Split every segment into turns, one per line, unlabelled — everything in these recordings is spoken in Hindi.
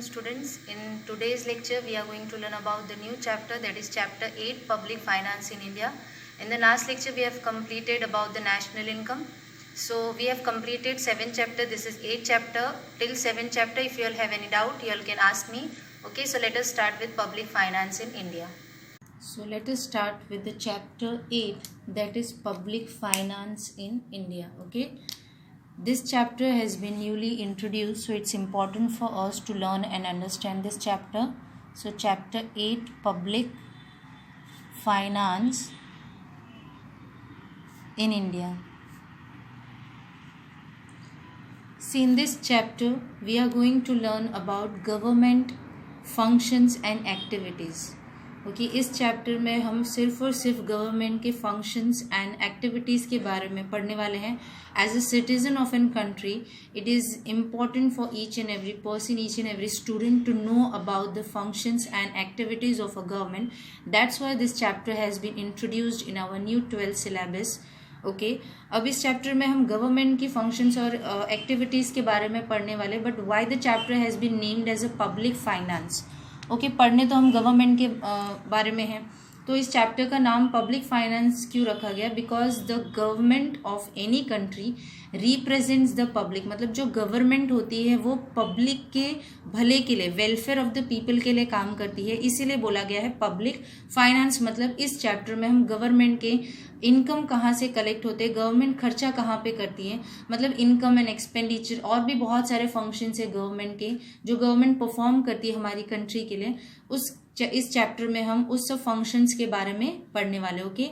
students. In today's lecture we are going to learn about the new chapter, that is chapter 8, Public Finance in India. In the last lecture we have completed about the national income. So we have completed 7 chapter. This is 8 chapter till 7 chapter. If you all have any doubt, you all can ask me. Okay, so let us start with public finance in India. So let us start with the chapter 8, that is public finance in India. Okay, this chapter has been newly introduced, so it's important for us to learn and understand this chapter. So chapter 8, public finance in India. See, in this chapter we are going to learn about government functions and activities. Okay इस चैप्टर में हम सिर्फ और सिर्फ गवर्नमेंट के फंक्शंस एंड एक्टिविटीज़ के बारे में पढ़ने वाले हैं. As a citizen of an country it is important for each and every person, each and every student to know about the functions and activities of a government. That's why this chapter has been introduced in our new 12th syllabus. Okay, अब इस चैप्टर में हम गवर्नमेंट की फंक्शंस और एक्टिविटीज़ के बारे में पढ़ने वाले. But why the chapter has been named as a public finance. Okay, पढ़ने तो हम गवर्नमेंट के बारे में हैं, तो इस चैप्टर का नाम पब्लिक फाइनेंस क्यों रखा गया? Because the government of any country represents the public. मतलब जो गवर्नमेंट होती है वो पब्लिक के भले के लिए, वेलफेयर ऑफ द पीपल के लिए काम करती है, इसीलिए बोला गया है पब्लिक फाइनेंस. मतलब इस चैप्टर में हम गवर्नमेंट के इनकम कहाँ से कलेक्ट होते हैं, गवर्नमेंट खर्चा कहाँ पे करती है, मतलब इनकम एंड एक्सपेंडिचर, और भी बहुत सारे फंक्शंस है गवर्नमेंट के जो गवर्नमेंट परफॉर्म करती है हमारी कंट्री के लिए. इस चैप्टर में हम उस सब फंक्शंस के बारे में पढ़ने वाले. ओके,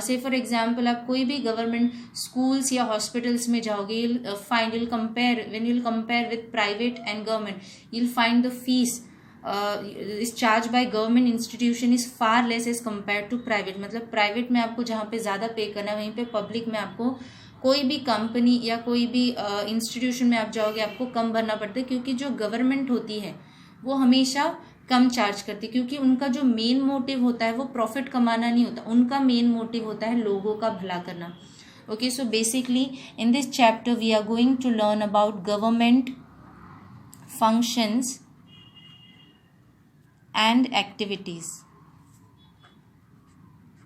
से फॉर एग्जांपल आप कोई भी गवर्नमेंट स्कूल्स या हॉस्पिटल्स में जाओगे, you'll compare with private and government, you'll find the fees is charged by government institution is far less as compared to private. मतलब प्राइवेट में आपको जहाँ पे ज़्यादा पे करना है, वहीं पे पब्लिक में आपको कोई भी कंपनी या कोई भी इंस्टीट्यूशन में आप जाओगे आपको कम भरना पड़ता है, क्योंकि जो गवर्नमेंट होती है वो हमेशा कम चार्ज करती है, क्योंकि उनका जो मेन मोटिव होता है वो प्रॉफिट कमाना नहीं होता, उनका मेन मोटिव होता है लोगों का भला करना. Okay, so basically in this chapter we are going to learn about government functions and activities.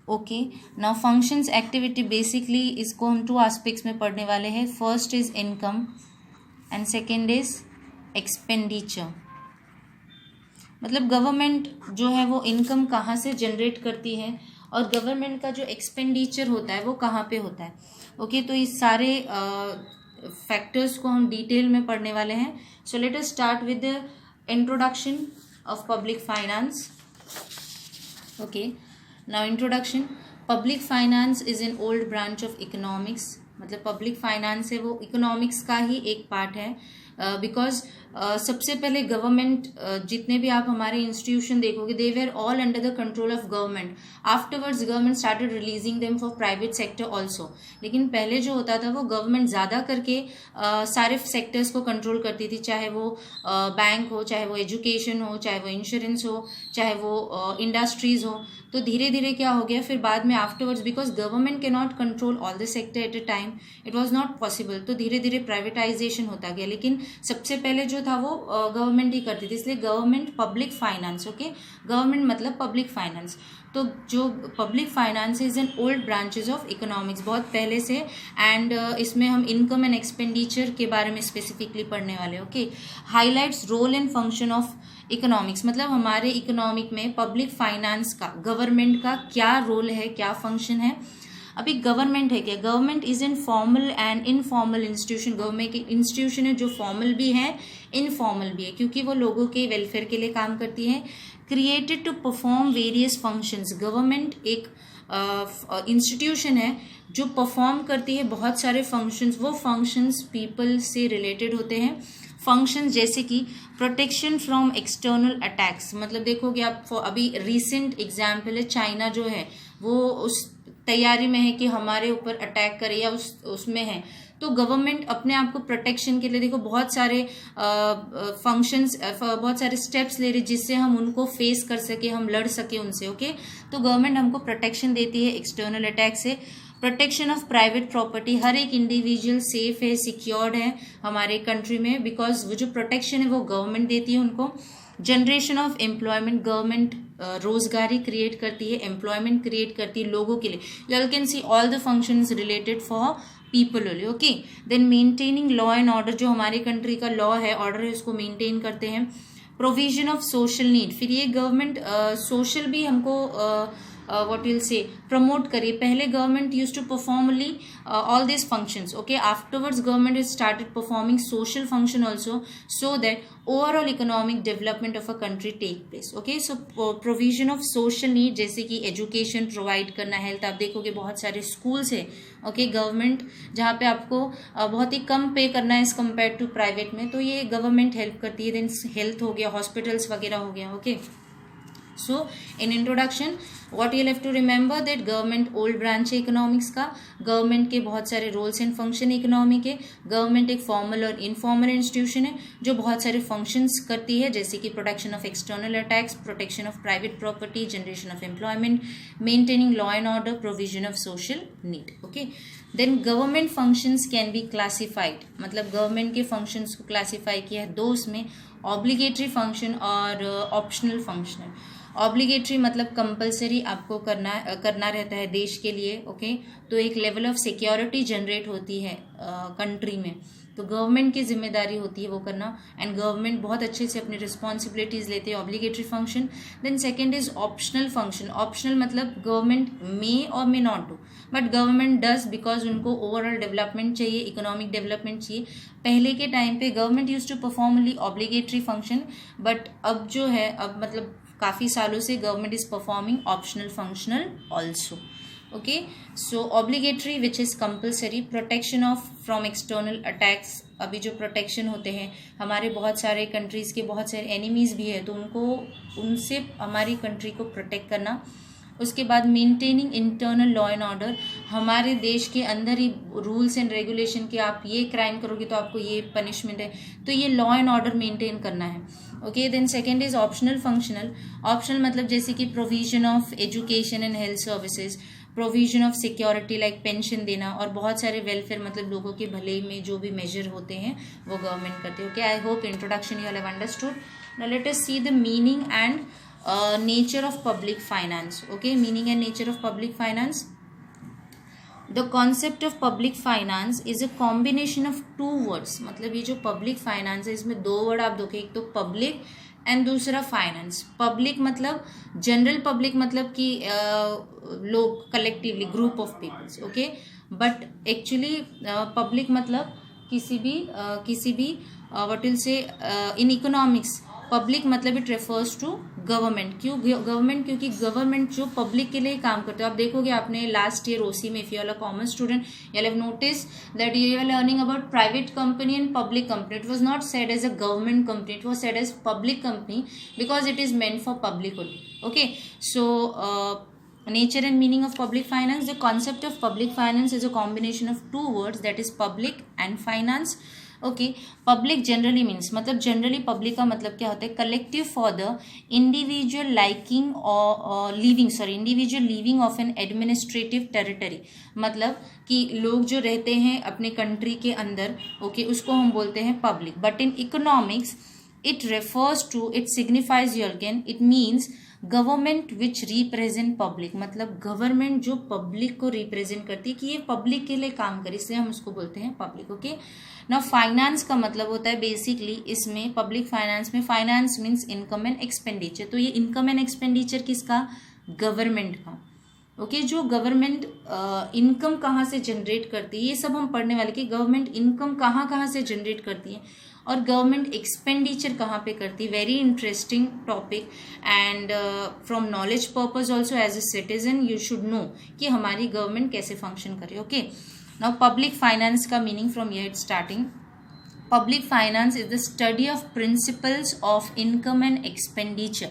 Okay, now functions activity basically इसको हम 2 एस्पेक्ट्स में पढ़ने वाले हैं. First is income and second is expenditure. मतलब गवर्नमेंट जो है वो इनकम कहाँ से जनरेट करती है और गवर्नमेंट का जो एक्सपेंडिचर होता है वो कहाँ पे होता है. ओके, तो इस सारे फैक्टर्स को हम डिटेल में पढ़ने वाले हैं. सो let us start with the introduction of public finance. Okay, now introduction. Public finance is an old branch of economics. मतलब पब्लिक फाइनेंस है वो इकोनॉमिक्स का ही एक पार्ट है. बिकॉज सबसे पहले गवर्नमेंट जितने भी आप हमारे इंस्टीट्यूशन देखोगे they were all under the control of government. Afterwards government started releasing them for private sector also. लेकिन पहले जो होता था वो गवर्नमेंट ज़्यादा करके सारे सेक्टर्स को कंट्रोल करती थी, चाहे वो बैंक हो, चाहे वो एजुकेशन हो, चाहे वो इंश्योरेंस हो, चाहे वो इंडस्ट्रीज हो. तो धीरे धीरे क्या हो गया फिर बाद में afterwards, because government can not control all the sector at a time, it was not possible, तो धीरे धीरे प्राइवेटाइजेशन होता गया. लेकिन सबसे पहले जो था वो गवर्नमेंट ही करती थी, इसलिए government public finance. Okay, government मतलब पब्लिक फाइनेंस. तो जो public finance is an old branches of economics, बहुत पहले से. एंड इसमें हम इनकम एंड एक्सपेंडिचर के बारे में स्पेसिफिकली पढ़ने वाले. Okay, highlights role and function of economics. मतलब हमारे इकोनॉमिक में पब्लिक फाइनेंस का, गवर्नमेंट का क्या रोल है, क्या फंक्शन है. अभी गवर्नमेंट है क्या? Government is an formal and informal institution. Government की इंस्टीट्यूशन है जो फॉर्मल भी है, इनफॉर्मल भी है, क्योंकि वो लोगों के वेलफेयर के लिए काम करती है. Created to perform various functions. Government एक इंस्टीट्यूशन है जो परफॉर्म करती है बहुत सारे फंक्शंस. वो फंक्शंस पीपल से रिलेटेड होते हैं. फंक्शंस जैसे कि प्रोटेक्शन फ्रॉम एक्सटर्नल अटैक्स. मतलब देखोगे आप अभी रिसेंट एग्जाम्पल है चाइना जो है वो उस तैयारी में है कि हमारे ऊपर अटैक करे या उसमें है. तो गवर्नमेंट अपने आप को प्रोटेक्शन के लिए देखो बहुत सारे फंक्शंस, बहुत सारे स्टेप्स ले रही जिससे हम उनको फेस कर सके, हम लड़ सके उनसे. ओके, तो गवर्नमेंट हमको प्रोटेक्शन देती है एक्सटर्नल अटैक से. प्रोटेक्शन ऑफ प्राइवेट प्रॉपर्टी, हर एक इंडिविजुअल सेफ है, सिक्योर्ड है हमारे कंट्री में, बिकॉज वो जो प्रोटेक्शन है वो गवर्नमेंट देती है उनको. जनरेशन ऑफ एम्प्लॉयमेंट, गवर्नमेंट रोजगारी क्रिएट करती है, एम्प्लॉयमेंट क्रिएट करती है लोगों के लिए. You can see all the functions related for people only. Okay, then maintaining law and order, जो हमारे कंट्री का लॉ है, ऑर्डर है, उसको मेंटेन करते हैं. प्रोविजन ऑफ सोशल नीड, फिर ये गवर्नमेंट सोशल भी हमको what you'll say promote करिए. पहले government used to perform only all these functions. Okay, afterwards government has started performing social function also, so that overall economic development of a country take place. Okay, so provision of social need, जैसे कि education provide करना, health. आप देखोगे बहुत सारे schools है, okay, government जहाँ पे आपको बहुत ही कम पे करना है as compared to private में, तो ये government help करती है. then health हो गया, hospitals वगैरह हो गया. okay, so in introduction what you'll have to remember that government old branch है इकोनॉमिक्स का, गवर्नमेंट के बहुत सारे रोल्स एंड फंक्शन इकोनॉमी के. गवर्नमेंट एक फॉर्मल और इनफॉर्मल इंस्टीट्यूशन है जो बहुत सारे फंक्शंस करती है, जैसे कि protection of external attacks, protection of private property, generation of employment, maintaining law and order, provision of social need. Okay, then government functions can be classified, मतलब गवर्नमेंट के फंक्शंस को क्लासीफाई किया है दो उसमें, ऑब्लिगेटरी फंक्शन और ऑप्शनल फंक्शन. ऑब्लिगेटरी मतलब कंपलसरी आपको करना रहता है देश के लिए. ओके, तो एक लेवल ऑफ सिक्योरिटी जनरेट होती है कंट्री में, तो गवर्नमेंट की जिम्मेदारी होती है वो करना, एंड गवर्नमेंट बहुत अच्छे से अपनी रिस्पॉन्सिबिलिटीज लेते हैं. Obligatory function. Then second is optional function. Optional मतलब गवर्नमेंट मे और may not do, but government does, because उनको ओवरऑल डेवलपमेंट चाहिए, इकोनॉमिक डेवलपमेंट चाहिए. पहले के टाइम पे government use to perform only obligatory function, but अब जो है, अब मतलब काफ़ी सालों से government is performing optional functional also. Okay, so obligatory which is compulsory. Protection of from external attacks, अभी जो प्रोटेक्शन होते हैं हमारे बहुत सारे कंट्रीज़ के बहुत सारे एनिमीज़ भी है, तो उनसे हमारी कंट्री को प्रोटेक्ट करना. उसके बाद maintaining internal law and order, हमारे देश के अंदर ही रूल्स एंड रेगुलेशन कि आप ये क्राइम करोगे तो आपको ये पनिशमेंट है, तो ये लॉ एंड ऑर्डर मेंटेन करना है. Okay, then second is optional functional. Optional मतलब जैसे कि provision of education and health services, provision of security like pension देना, और बहुत सारे वेलफेयर मतलब लोगों के भले में जो भी मेजर होते हैं वो गवर्नमेंट करती है. Okay, I hope introduction you have understood. Now let us see the meaning and nature of public finance. Okay, meaning and nature of public finance. The concept of public finance is a combination of two words. मतलब ये जो public finance है इसमें दो वर्ड आप दोगे, एक तो public एंड दूसरा फाइनेंस. पब्लिक मतलब जनरल पब्लिक, मतलब कि लोग collectively, group of peoples. Okay, but actually public मतलब किसी भी व्हाट विल से इन इकोनॉमिक्स पब्लिक मतलब इट रेफर्स टू गवर्नमेंट. क्यों गवर्नमेंट? क्योंकि गवर्नमेंट जो पब्लिक के लिए काम करते हो. आप देखोगे आपने लास्ट ईयर ओसी में, if you are a commerce student, you have notice that you are learning about private company and public company. It was not said as a government company, it was said as public company because it is meant for public only. Okay, so nature and meaning of public finance. The concept of public finance is a combination of two words, that is public and finance. Okay, public generally means, मतलब जनरली पब्लिक का मतलब क्या होता है? Collective for the individual liking और individual living of an administrative territory. मतलब कि लोग जो रहते हैं अपने कंट्री के अंदर, ओके, उसको हम बोलते हैं public. But in economics it refers to, it signifies your gain, it means government which represent public. मतलब गवर्नमेंट जो पब्लिक को रिप्रेजेंट करती है कि ये पब्लिक के लिए काम करे, इसलिए हम उसको बोलते हैं पब्लिक. ओके, ना फाइनेंस का मतलब होता है बेसिकली इसमें पब्लिक फाइनेंस में, finance means income and expenditure. तो ये इनकम एंड एक्सपेंडिचर किसका? गवर्नमेंट का. ओके, जो गवर्नमेंट इनकम कहाँ से जनरेट करती है ये सब हम पढ़ने वाले कि गवर्नमेंट इनकम कहाँ से जनरेट करती है और गवर्नमेंट एक्सपेंडिचर कहाँ पे करती है. Very interesting topic, and from knowledge purpose also as a citizen you should know कि हमारी गवर्नमेंट कैसे फंक्शन करे. ओके, नाउ पब्लिक फाइनेंस का meaning from here starting. Public finance is the study of principles of income and expenditure.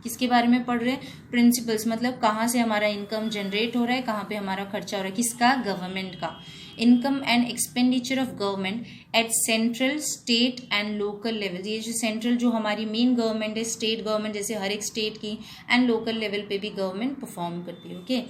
किसके बारे में पढ़ रहे हैं? प्रिंसिपल्स मतलब कहाँ से हमारा इनकम जनरेट हो रहा है, कहाँ पे हमारा खर्चा हो रहा है, किसका? गवर्नमेंट का. Income and expenditure of government at central, state and local level. ये जो सेंट्रल जो हमारी मेन गवर्नमेंट है, स्टेट गवर्नमेंट जैसे हर एक स्टेट की, एंड लोकल लेवल पे भी गवर्नमेंट परफॉर्म करती है. Okay,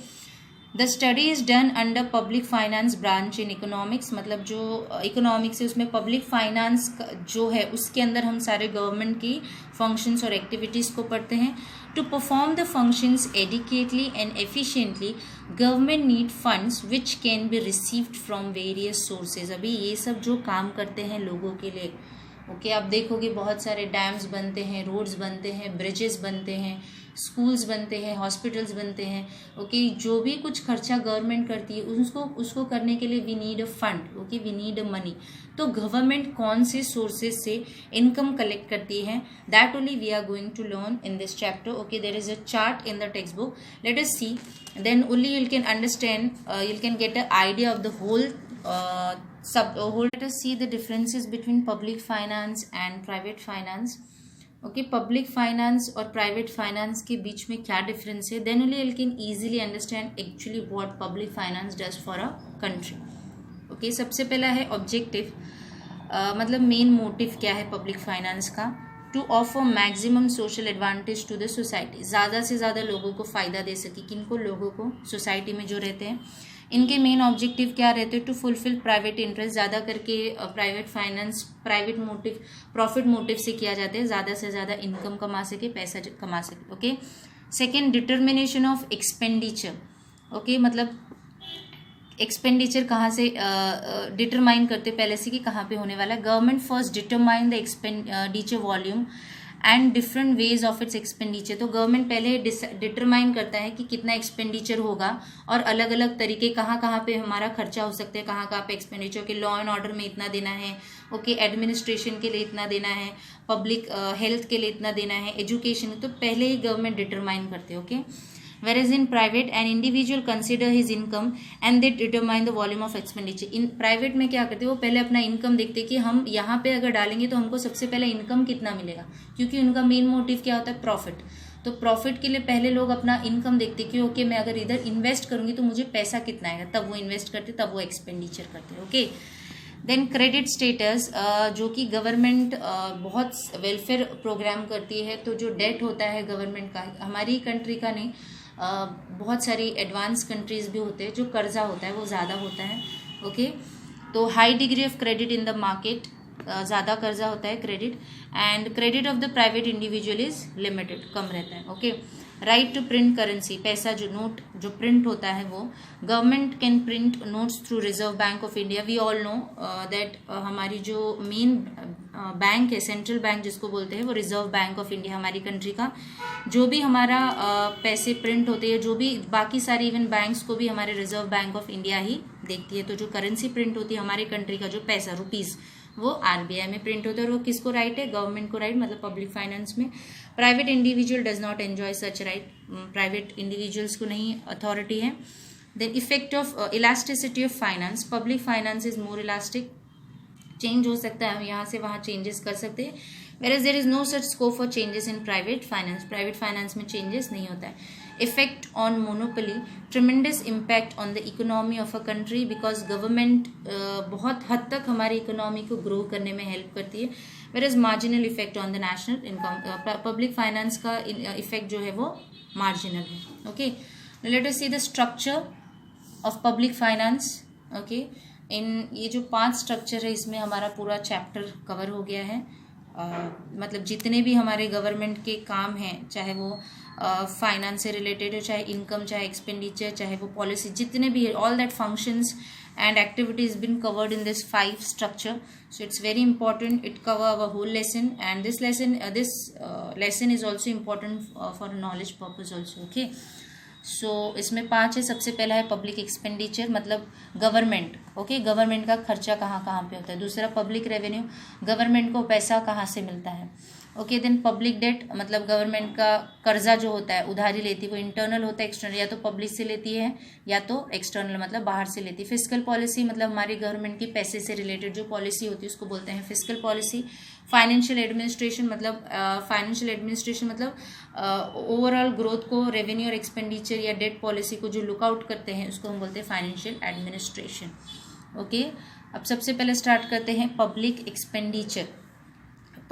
the study is done under public finance branch in economics, मतलब जो इकोनॉमिक्स है उसमें पब्लिक फाइनेंस जो है उसके अंदर हम सारे गवर्नमेंट की फंक्शंस और एक्टिविटीज़ को पढ़ते हैं. To perform the functions adequately and efficiently government need funds which can be received from various sources. अभी ये सब जो काम करते हैं लोगों के लिए, ओके आप देखोगे बहुत सारे डैम्स बनते हैं, रोड्स बनते हैं, ब्रिजेस बनते हैं, स्कूल्स बनते हैं, हॉस्पिटल्स बनते हैं. ओके जो भी कुछ खर्चा गवर्नमेंट करती है उसको करने के लिए we need a fund. Okay we need a money. तो गवर्नमेंट कौन से सोर्सेज से इनकम कलेक्ट करती है, that only we are going to learn in this chapter. Okay there is a chart in the text book, let us see, then only you can understand, you can get an idea of the whole let us see the differences between public finance and private finance. Okay, public finance और private finance के बीच में क्या difference है, then only you can easily understand actually what public finance does for a country. Okay, सबसे पहला है objective, मतलब main motive क्या है public finance का, to offer maximum social advantage to the society. ज़्यादा से ज़्यादा लोगों को फ़ायदा दे सके. किनको? लोगों को, सोसाइटी में जो रहते हैं. इनके मेन ऑब्जेक्टिव क्या रहते हैं? To fulfil private interest. ज़्यादा करके private finance private motive, profit motive से किया जाता है. ज़्यादा से ज़्यादा इनकम कमा सके, पैसा कमा सके. Okay. Second, determination of expenditure. Okay मतलब एक्सपेंडिचर कहाँ से डिटरमाइन करते पहले से कि कहाँ पे होने वाला है. Government first determine the expenditure volume and different ways of its expenditure. तो गवर्नमेंट पहले डिटरमाइन करता है कि कितना एक्सपेंडिचर होगा और अलग अलग तरीके कहाँ कहाँ पे हमारा खर्चा हो सकता है, कहाँ कहाँ पे एक्सपेंडिचर. के लॉ एंड ऑर्डर में इतना देना है, ओके एडमिनिस्ट्रेशन के लिए इतना देना है, पब्लिक हेल्थ के लिए इतना देना है, एजुकेशन. तो पहले ही गवर्नमेंट डिटरमाइन करते हैं. Okay. Whereas in private, an individual consider his income and they determine the volume of expenditure. In private में क्या करते हैं, वो पहले अपना इनकम देखते हैं कि हम यहाँ पे अगर डालेंगे तो हमको सबसे पहले इनकम कितना मिलेगा, क्योंकि उनका मेन मोटिव क्या होता है, प्रॉफिट. तो प्रॉफिट के लिए पहले लोग अपना इनकम देखते हैं कि ओके मैं अगर इधर इन्वेस्ट करूंगी तो मुझे पैसा कितना आएगा, तब वो इन्वेस्ट करते, तब वो एक्सपेंडिचर करते. ओके. देन क्रेडिट स्टेटस, जो कि गवर्नमेंट बहुत वेलफेयर प्रोग्राम करती है. तो जो डेट होता है गवर्नमेंट का, हमारी कंट्री का नहीं, बहुत सारी एडवांस कंट्रीज भी होते हैं जो कर्जा होता है वो ज़्यादा होता है. ओके. तो high degree of credit in the market, ज़्यादा कर्जा होता है credit. And credit of the private individual is limited, कम रहता है. Okay. Right to print currency, पैसा जो नोट जो प्रिंट होता है वो government can print notes through Reserve Bank of India. We all know that हमारी जो मेन बैंक है, सेंट्रल बैंक जिसको बोलते हैं, वो रिजर्व बैंक ऑफ इंडिया हमारी कंट्री का. जो भी हमारा पैसे प्रिंट होते हैं, जो भी बाकी सारे इवन बैंक्स को भी हमारे रिजर्व बैंक ऑफ इंडिया ही देखती है. तो जो करेंसी प्रिंट होती है हमारे कंट्री का, जो पैसा रुपीज़, वो आरबीआई में प्रिंट होता है. और वो किसको राइट है, गवर्नमेंट को राइट, मतलब पब्लिक फाइनेंस में. Private individual does not enjoy such right, private individuals को नहीं अथॉरिटी है. Then effect of elasticity of finance, public finance is more elastic, change हो सकता है, हम यहाँ से वहाँ चेंजेस कर सकते हैं. whereas there is no such scope for changes in private finance. Private finance में चेंजेस नहीं होता है. Effect on monopoly, tremendous impact on the economy of a country, because government बहुत हद तक हमारी इकोनॉमी को ग्रो करने में हेल्प करती है. whereas marginal effect on the national income, public finance का इफेक्ट जो है वो मार्जिनल है. Okay. Let us see the structure of public finance. Okay. In ये जो 5 स्ट्रक्चर है इसमें हमारा पूरा चैप्टर कवर हो गया है. मतलब जितने भी हमारे गवर्नमेंट के काम हैं, चाहे वो फाइनेंस से रिलेटेड हो, चाहे इनकम, चाहे एक्सपेंडिचर, चाहे वो पॉलिसी, जितने भी है, all that functions and activities been covered in this 5 structure. So it's very important, it cover our whole lesson, and this lesson is also important for knowledge purpose also. Okay. सो इसमें 5 है. सबसे पहला है पब्लिक एक्सपेंडिचर, मतलब गवर्नमेंट. ओके. गवर्नमेंट का खर्चा कहाँ कहाँ पे होता है. दूसरा पब्लिक रेवेन्यू, गवर्नमेंट को पैसा कहाँ से मिलता है. ओके. देन पब्लिक डेट, मतलब गवर्नमेंट का कर्जा जो होता है, उधारी लेती है, वो इंटरनल होता है, एक्सटर्नल, या तो पब्लिक से लेती है या तो एक्सटर्नल मतलब बाहर से लेती है. फिजिकल पॉलिसी, मतलब हमारी गवर्नमेंट की पैसे से रिलेटेड जो पॉलिसी होती है उसको बोलते हैं फिजिकल पॉलिसी. फाइनेंशियल एडमिनिस्ट्रेशन, मतलब ओवरऑल ग्रोथ को, रेवेन्यू और एक्सपेंडिचर या डेट पॉलिसी को जो लुकआउट करते हैं उसको हम बोलते हैं फाइनेंशियल एडमिनिस्ट्रेशन. ओके. अब सबसे पहले स्टार्ट करते हैं पब्लिक एक्सपेंडिचर.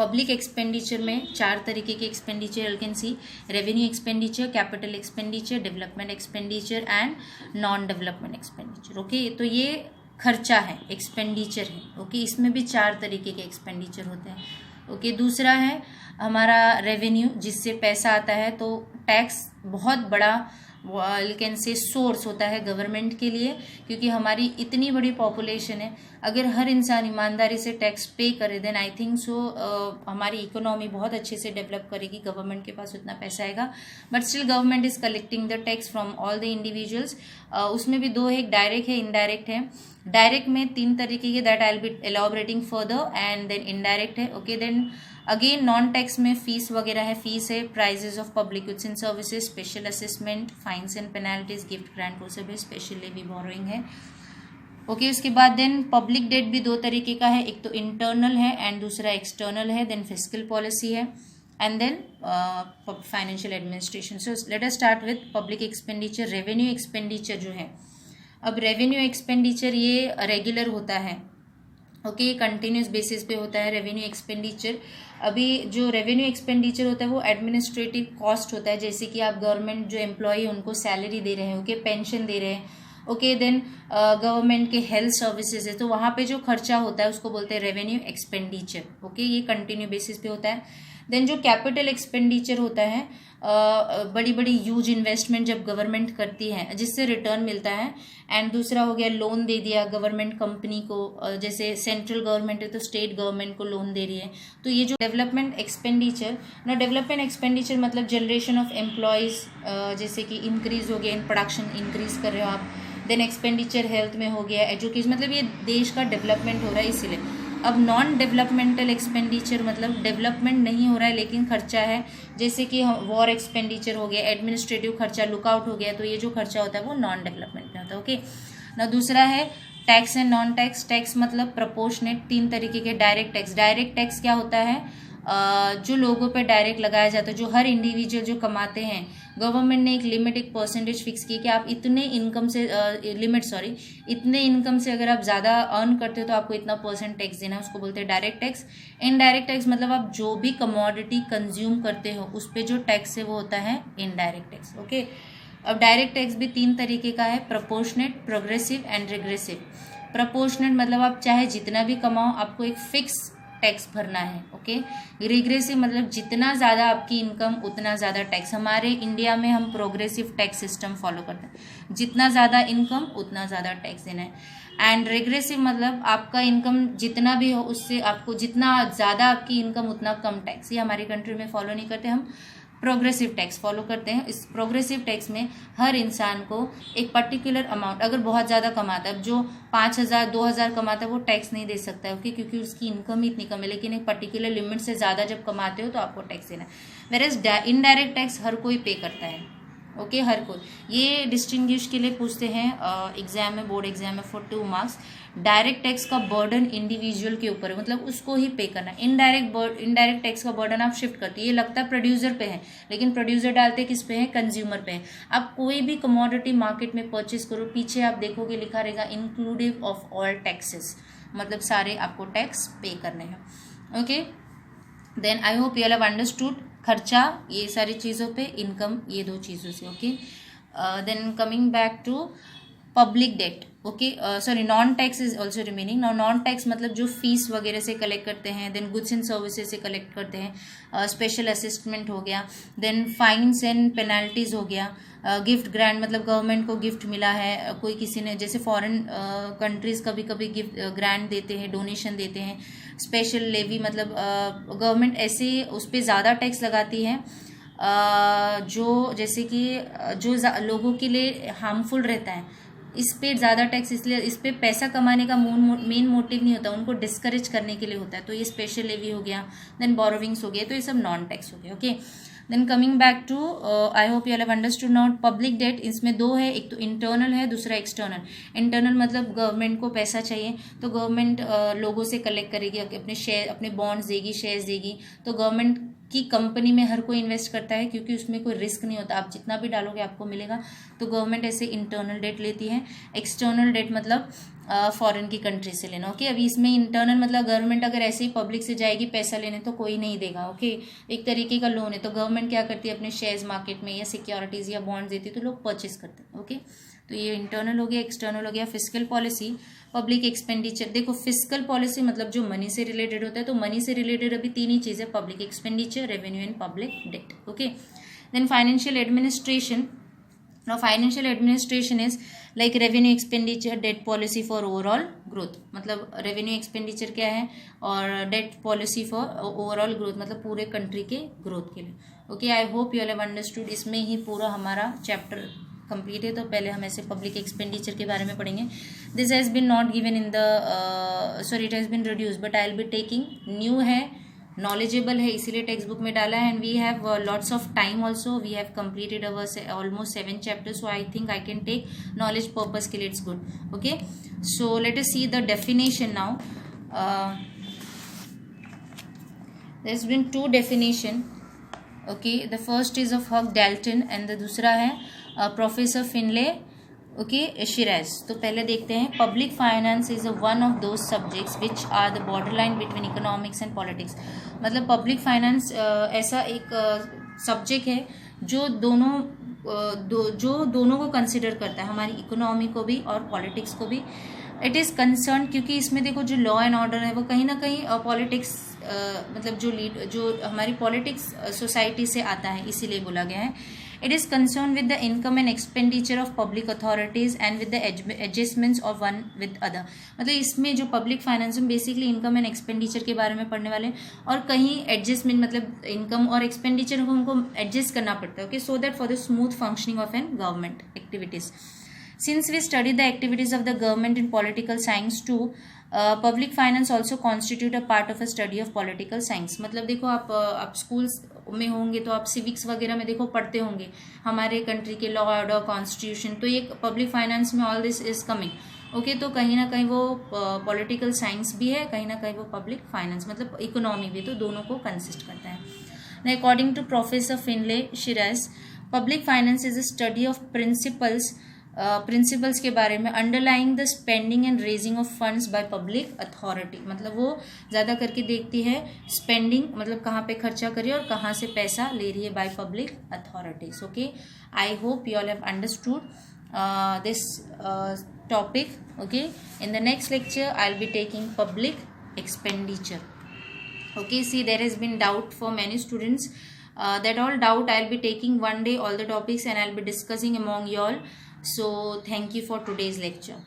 पब्लिक एक्सपेंडिचर में 4 तरीके के expenditure you can C, revenue expenditure, capital expenditure, development expenditure and non development expenditure. Okay, तो ये खर्चा है, एक्सपेंडिचर है। ओके, इसमें भी 4 तरीके के एक्सपेंडिचर होते हैं। ओके, दूसरा है हमारा रेवेन्यू, जिससे पैसा आता है। तो टैक्स बहुत बड़ा यू कैन से सोर्स होता है गवर्नमेंट के लिए, क्योंकि हमारी इतनी बड़ी पॉपुलेशन है। अगर हर इंसान ईमानदारी से टैक्स पे करे देन आई थिंक सो हमारी इकोनॉमी बहुत अच्छे से डेवलप करेगी, गवर्नमेंट के पास उतना पैसा आएगा। But still government is collecting the tax from all the individuals. उसमें भी 2 है, एक डायरेक्ट है, इनडायरेक्ट है। डायरेक्ट में 3 तरीके के, that I will be elaborating further, and then indirect है। Okay, then again non tax में फीस वगैरह है, फीस है, prices of public goods and services, special assessment, fines and penalties, gift grant, वो सब है, स्पेशल लेवी बोरोइंग है। ओके, उसके बाद देन पब्लिक डेट भी 2 तरीके का है, एक तो इंटरनल है एंड दूसरा एक्सटर्नल है। देन फिस्कल पॉलिसी है and then financial administration. So let us start with public expenditure. Revenue expenditure जो है, अब रेवेन्यू एक्सपेंडिचर ये रेगुलर होता है। ओके, ये कंटिन्यूस बेसिस पे होता है रेवेन्यू एक्सपेंडिचर। अभी जो रेवेन्यू एक्सपेंडिचर होता है वो एडमिनिस्ट्रेटिव कॉस्ट होता है, जैसे कि आप गवर्नमेंट जो एम्प्लॉय उनको सैलरी दे रहे हैं, ओके, पेंशन दे रहे हैं। ओके, देन गवर्नमेंट के हेल्थ सर्विसेज है, तो वहाँ पे जो खर्चा होता है उसको बोलते हैं रेवेन्यू एक्सपेंडिचर। ओके, ये कंटिन्यू बेसिस पे होता है। देन जो कैपिटल एक्सपेंडिचर होता है, बड़ी बड़ी ह्यूज इन्वेस्टमेंट जब गवर्नमेंट करती है जिससे रिटर्न मिलता है। एंड दूसरा हो गया लोन दे दिया गवर्नमेंट कंपनी को, जैसे सेंट्रल गवर्नमेंट है तो स्टेट गवर्नमेंट को लोन दे रही है। तो ये जो डेवलपमेंट एक्सपेंडिचर ना, डेवलपमेंट एक्सपेंडिचर मतलब जनरेशन ऑफ एम्प्लॉयज़, जैसे कि इंक्रीज हो गया, इन प्रोडक्शन इंक्रीज कर रहे हो आप। देन एक्सपेंडिचर हेल्थ में हो गया, एजुकेशन, मतलब ये देश का डेवलपमेंट हो रहा है इसीलिए। अब नॉन डेवलपमेंटल एक्सपेंडिचर मतलब डेवलपमेंट नहीं हो रहा है लेकिन खर्चा है, जैसे कि वॉर एक्सपेंडिचर हो गया, एडमिनिस्ट्रेटिव खर्चा, लुकआउट हो गया, तो ये जो खर्चा होता है वो नॉन डेवलपमेंट में होता है। ओके ना, दूसरा है tax and non tax. Tax मतलब प्रोपोर्शनेट, 3 तरीके के। डायरेक्ट टैक्स, डायरेक्ट टैक्स क्या होता है, जो लोगों पे डायरेक्ट लगाया जाता है, जो हर इंडिविजुअल जो कमाते हैं, गवर्नमेंट ने एक लिमिट, एक परसेंटेज फिक्स की कि आप इतने इनकम से इतने इनकम से अगर आप ज़्यादा अर्न करते हो तो आपको इतना % टैक्स देना है, उसको बोलते हैं डायरेक्ट टैक्स। इनडायरेक्ट टैक्स मतलब आप जो भी कमोडिटी कंज्यूम करते हो उस पर जो टैक्स है वो होता है इनडायरेक्ट टैक्स। ओके, अब डायरेक्ट टैक्स भी 3 तरीके का है, proportionate, progressive and regressive. Proportionate मतलब आप चाहे जितना भी कमाओ आपको एक फिक्स टैक्स भरना है। ओके, रिग्रेसिव मतलब जितना ज़्यादा आपकी इनकम उतना ज़्यादा टैक्स। हमारे इंडिया में हम प्रोग्रेसिव टैक्स सिस्टम फॉलो करते हैं, जितना ज़्यादा इनकम उतना ज़्यादा टैक्स देना है। एंड रिग्रेसिव मतलब आपका इनकम जितना भी हो उससे आपको जितना ज़्यादा आपकी इनकम उतना कम टैक्स। ये हमारी कंट्री में फॉलो नहीं करते, हम प्रोग्रेसिव टैक्स फॉलो करते हैं। इस प्रोग्रेसिव टैक्स में हर इंसान को एक पर्टिकुलर अमाउंट, अगर बहुत ज़्यादा कमाता है, जो 5,000 2,000 कमाता है वो टैक्स नहीं दे सकता है। ओके, क्योंकि उसकी इनकम ही इतनी कम है, लेकिन एक पर्टिकुलर लिमिट से ज़्यादा जब कमाते हो तो आपको टैक्स देना है। वेयरएज इनडायरेक्ट टैक्स हर कोई पे करता है। ओके, हर कोई। ये डिस्टिंग्विश के लिए पूछते हैं एग्जाम में, बोर्ड एग्जाम में फॉर 2 मार्क्स। डायरेक्ट टैक्स का बर्डन इंडिविजुअल के ऊपर है, मतलब उसको ही पे करना है। इनडायरेक्ट टैक्स का बर्डन आप शिफ्ट करते हैं, ये लगता है प्रोड्यूसर पे है लेकिन प्रोड्यूसर डालते किस पे है, कंज्यूमर पे है। आप कोई भी कमोडिटी मार्केट में परचेज करो, पीछे आप देखोगे लिखा रहेगा इंक्लूडिव ऑफ ऑल टैक्सेस, मतलब सारे आपको टैक्स पे करने हैं। Okay, then I hope you have understood. खर्चा ये सारी चीज़ों पे, इनकम ये 2 चीज़ों से। Okay, then coming back to public debt. Okay, sorry, non tax is also remaining. Now non tax मतलब जो फीस वगैरह से कलेक्ट करते हैं, देन गुड्स एंड सर्विसेज से कलेक्ट करते हैं, स्पेशल असिस्टमेंट हो गया, देन फाइन्स एंड पेनाल्टीज हो गया, गिफ्ट ग्रांट मतलब गवर्नमेंट को गिफ्ट मिला है, कोई किसी ने, जैसे फॉरेन कंट्रीज कभी कभी गिफ्ट ग्रांट देते हैं, डोनेशन देते हैं। स्पेशल लेवी मतलब गवर्नमेंट ऐसे उस पर ज़्यादा टैक्स लगाती है जो, जैसे कि जो लोगों के लिए हार्मफुल रहता है, इस पे ज़्यादा टैक्स, इसलिए इस पे पैसा कमाने का मेन मोटिव नहीं होता, उनको डिस्करेज करने के लिए होता है। तो ये स्पेशल लेवी हो गया, देन बोरोविंग्स हो गया, तो ये सब नॉन टैक्स हो गया। Okay, then coming back to, I hope you have understood now public debt. इसमें 2 है, एक तो इंटरनल है, दूसरा एक्सटर्नल। इंटरनल मतलब गवर्नमेंट को पैसा चाहिए तो गवर्नमेंट लोगों से कलेक्ट करेगी, अपने शेयर, अपने बॉन्ड्स देगी, शेयर्स देगी, तो गवर्नमेंट कि कंपनी में हर कोई इन्वेस्ट करता है क्योंकि उसमें कोई रिस्क नहीं होता, आप जितना भी डालोगे आपको मिलेगा। तो गवर्नमेंट ऐसे इंटरनल डेट लेती है। एक्सटर्नल डेट मतलब फॉरेन की कंट्री से लेना। ओके, अभी इसमें इंटरनल मतलब गवर्नमेंट अगर ऐसे ही पब्लिक से जाएगी पैसा लेने तो कोई नहीं देगा। ओके, एक तरीके का लोन है, तो गवर्नमेंट क्या करती है, अपने शेयर्स मार्केट में या सिक्योरिटीज या बॉन्ड्स देती है, तो लोग परचेस करते हैं। ओके, तो ये इंटरनल हो गया। एक्सटर्नल हो गया फिस्कल पॉलिसी, पब्लिक एक्सपेंडिचर। देखो फिस्कल पॉलिसी मतलब जो मनी से रिलेटेड होता है, तो मनी से रिलेटेड अभी तीन ही चीजें, public expenditure, revenue and public debt. Okay, then financial administration. Now financial administration is like revenue expenditure, debt policy for overall growth। मतलब revenue expenditure क्या है और debt policy for overall growth मतलब पूरे country के growth के लिए। Okay, I hope you all have understood। इसमें ही पूरा हमारा chapter कंप्लीट है। तो पहले हम ऐसे पब्लिक एक्सपेंडिचर के बारे में पढ़ेंगे। This has been not given in the sorry it has been reduce but I will be taking, new है, नॉलेजेबल है, इसीलिए टेक्स्ट बुक में डाला है। And we have lots of time also, we have completed our almost 7 chapters, so I think I can take knowledge purpose के लिए it's good. Okay, so let us see the definition now. There has been 2 definition. Okay, the first is of हक डाल्टन एंड द दूसरा है प्रोफेसर फिनले ओके शिराज। तो पहले देखते हैं, public finance is one of those subjects which are the border line between economics and politics. मतलब पब्लिक फाइनेंस ऐसा एक सब्जेक्ट है जो दोनों को कंसिडर करता है, हमारी इकोनॉमी को भी और पॉलिटिक्स को भी। इट इज़ कंसर्न क्योंकि इसमें देखो जो लॉ एंड ऑर्डर है वो कहीं ना कहीं पॉलिटिक्स मतलब जो हमारी पॉलिटिक्स सोसाइटी से आता है, इसीलिए बोला गया है। It is concerned with the income and expenditure of public authorities and with the adjustments of one with other। मतलब इसमें जो पब्लिक फाइनेंस में बेसिकली इनकम एंड एक्सपेंडिचर के बारे में पढ़ने वाले हैं, और कहीं एडजस्टमेंट मतलब इनकम और एक्सपेंडिचर को उनको एडजस्ट करना पड़ता है। Okay, so that for the smooth functioning of an government activities. Since we study the activities of the government in political science too, public finance also constitute a part of a study of political science। मतलब देखो आप स्कूल्स में होंगे तो आप सिविक्स वगैरह में देखो पढ़ते होंगे हमारे कंट्री के लॉ ऑर्डर कॉन्स्टिट्यूशन, तो ये पब्लिक फाइनेंस में all this is coming. Okay, तो कहीं ना कहीं वो पॉलिटिकल साइंस भी है, कहीं ना कहीं वो पब्लिक फाइनेंस मतलब इकोनॉमी भी, तो दोनों को कंसिस्ट करता है। According to professor Findlay Shirras, public finance is a study of principles के बारे में underlying the spending and raising of funds by public authority. मतलब वो ज़्यादा करके देखती है स्पेंडिंग मतलब कहाँ पे खर्चा कर रही है और कहाँ से पैसा ले रही है by public authorities. Okay, I hope you all have understood this topic. Okay, in the next lecture I will be taking public expenditure. Okay, see there has been doubt for many students. That all doubt I'll be taking one day all the topics and I'll be discussing among you all. So thank you for today's lecture.